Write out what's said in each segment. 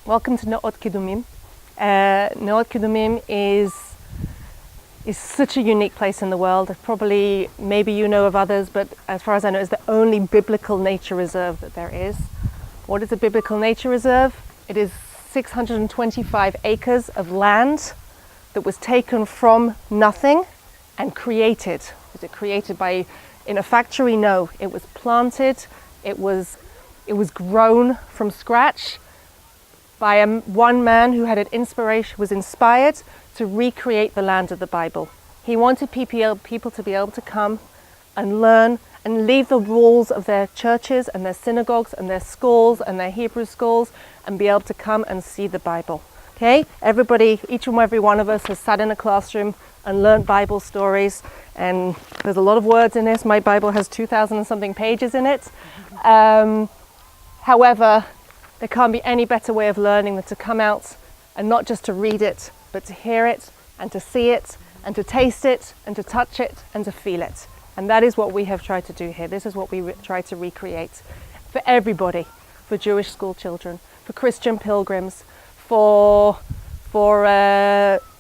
Welcome to Neot Kedummin. Neot Kedummin is such a unique place in the world. Probably, maybe you know of others, but as far as I know, it's the only biblical nature reserve that there is. What is a biblical nature reserve? It is 625 acres of land that was taken from nothing and created. Was it created in a factory? No, it was planted. It was grown from scratch by one man who had an inspiration, was inspired to recreate the land of the Bible. He wanted people to be able to come and learn and leave the walls of their churches and their synagogues and their schools and their Hebrew schools and be able to come and see the Bible. Okay, everybody, each and every one of us has sat in a classroom and learned Bible stories, and there's a lot of words in this. My Bible has 2,000 and something pages in it. However, there can't be any better way of learning than to come out and not just to read it, but to hear it and to see it and to taste it and to touch it and to feel it. And that is what we have tried to do here. This is what we try to recreate for everybody, for Jewish school children, for Christian pilgrims, for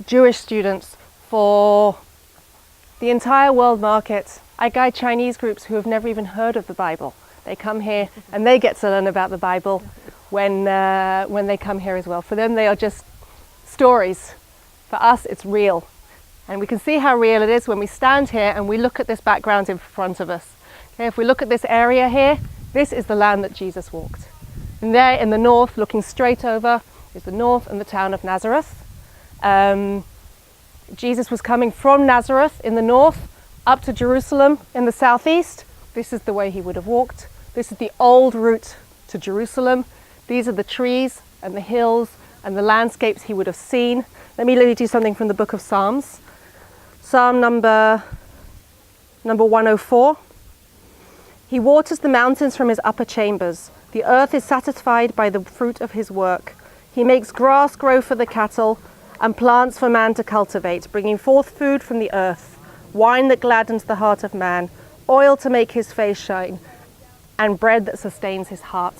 Jewish students, for the entire world market. I guide Chinese groups who have never even heard of the Bible. They come here and they get to learn about the Bible when they come here as well. For them, they are just stories. For us, it's real. And we can see how real it is when we stand here and we look at this background in front of us. Okay, if we look at this area here, this is the land that Jesus walked. And there in the north, looking straight over, is the north and the town of Nazareth. Jesus was coming from Nazareth in the north up to Jerusalem in the southeast. This is the way he would have walked. This is the old route to Jerusalem. These are the trees and the hills and the landscapes he would have seen. Let me read you something from the book of Psalms. Psalm number 104. He waters the mountains from his upper chambers. The earth is satisfied by the fruit of his work. He makes grass grow for the cattle and plants for man to cultivate, bringing forth food from the earth, wine that gladdens the heart of man, oil to make his face shine, and bread that sustains his heart.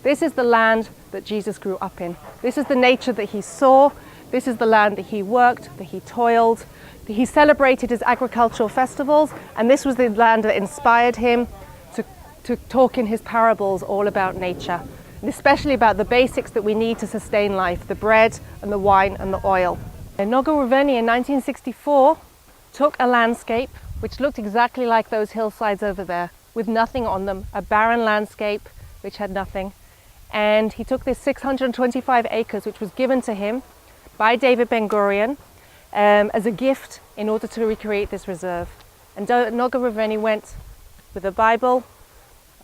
This is the land that Jesus grew up in. This is the nature that he saw. This is the land that he worked, that he toiled. He celebrated his agricultural festivals, and this was the land that inspired him to talk in his parables all about nature, and especially about the basics that we need to sustain life, the bread and the wine and the oil. And Noga Ruveni in 1964 took a landscape which looked exactly like those hillsides over there, with nothing on them, a barren landscape which had nothing. And he took this 625 acres, which was given to him by David Ben-Gurion as a gift in order to recreate this reserve. And Noga Ruveni went with a Bible,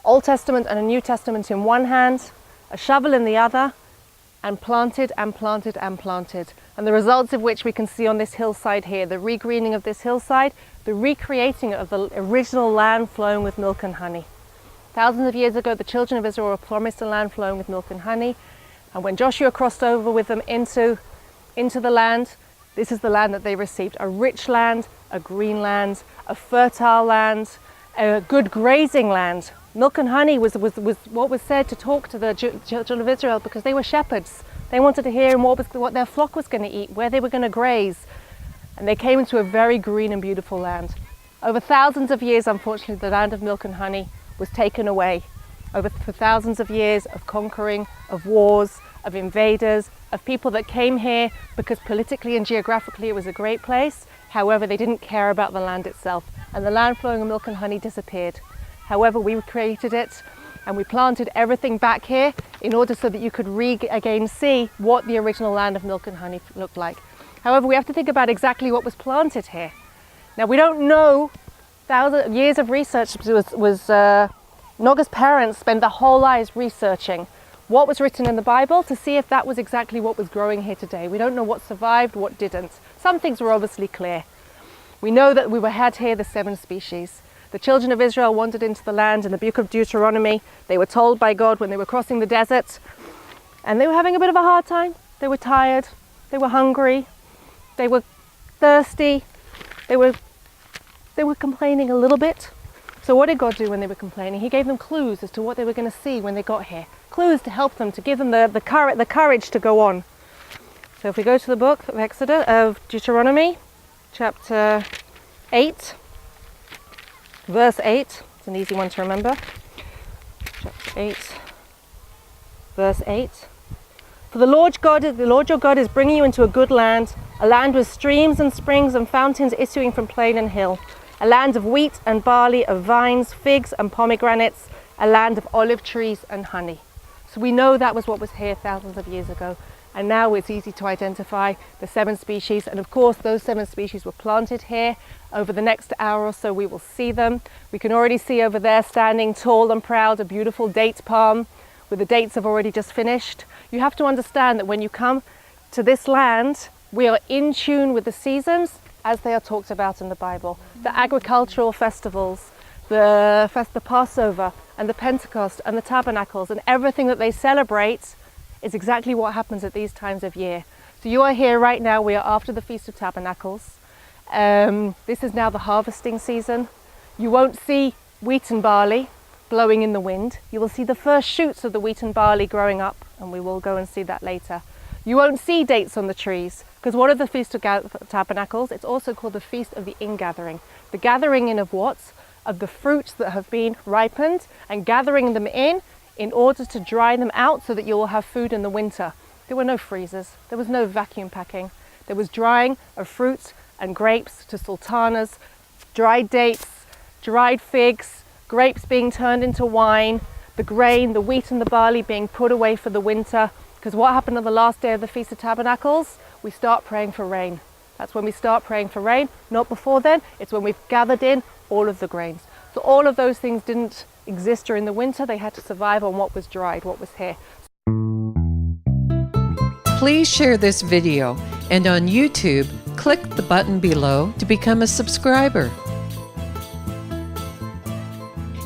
Old Testament and a New Testament in one hand, a shovel in the other, and planted and planted and planted. And the results of which we can see on this hillside here, the regreening of this hillside, the recreating of the original land flowing with milk and honey. Thousands of years ago, the children of Israel were promised a land flowing with milk and honey. And when Joshua crossed over with them into the land, this is the land that they received. A rich land, a green land, a fertile land, a good grazing land. Milk and honey was what was said to talk to the children of Israel, because they were shepherds. They wanted to hear what their flock was going to eat, where they were going to graze. And they came into a very green and beautiful land. Over thousands of years, unfortunately, the land of milk and honey was taken away. For thousands of years of conquering, of wars, of invaders, of people that came here because politically and geographically it was a great place. However, they didn't care about the land itself, and the land flowing with milk and honey disappeared. However, we created it and we planted everything back here in order so that you could again see what the original land of milk and honey looked like. However, we have to think about exactly what was planted here. Now, we don't know. Years of research Noga's parents spent their whole lives researching what was written in the Bible to see if that was exactly what was growing here today. We don't know what survived, what didn't. Some things were obviously clear. We know that we had here the 7 species. The children of Israel wandered into the land in the book of Deuteronomy. They were told by God when they were crossing the desert, and they were having a bit of a hard time. They were tired, they were hungry, they were thirsty, they were complaining a little bit. So what did God do when they were complaining? He gave them clues as to what they were going to see when they got here. Clues to help them, to give them the courage to go on. So if we go to the book of Deuteronomy, chapter 8, verse 8. It's an easy one to remember. Chapter 8, verse 8. For the Lord your God is bringing you into a good land, a land with streams and springs and fountains issuing from plain and hill, a land of wheat and barley, of vines, figs and pomegranates, a land of olive trees and honey. So we know that was what was here thousands of years ago. And now it's easy to identify the 7 species. And of course, those 7 species were planted here. Over the next hour or so, we will see them. We can already see over there, standing tall and proud, a beautiful date palm where the dates have already just finished. You have to understand that when you come to this land, we are in tune with the seasons as they are talked about in the Bible. The agricultural festivals, the Passover and the Pentecost and the tabernacles and everything that they celebrate is exactly what happens at these times of year. So you are here right now. We are after the Feast of Tabernacles. This is now the harvesting season. You won't see wheat and barley blowing in the wind. You will see the first shoots of the wheat and barley growing up, and we will go and see that later. You won't see dates on the trees, because what are the Feast of Tabernacles? It's also called the Feast of the Ingathering. The gathering in of what? Of the fruits that have been ripened, and gathering them in order to dry them out so that you will have food in the winter. There were no freezers, there was no vacuum packing. There was drying of fruits and grapes to sultanas, dried dates, dried figs, grapes being turned into wine, the grain, the wheat and the barley being put away for the winter. Because what happened on the last day of the Feast of Tabernacles? We start praying for rain. That's when we start praying for rain, not before then. It's when we've gathered in all of the grains. So all of those things didn't exist during the winter. They had to survive on what was dried, what was here. Please share this video, and on YouTube, click the button below to become a subscriber.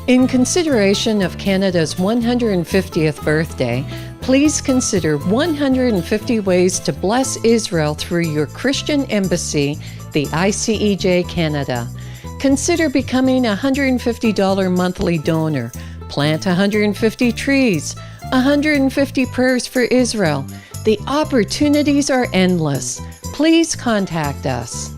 In consideration of Canada's 150th birthday, please consider 150 ways to bless Israel through your Christian embassy, the ICEJ Canada. Consider becoming a $150 monthly donor. Plant 150 trees, 150 prayers for Israel. The opportunities are endless. Please contact us.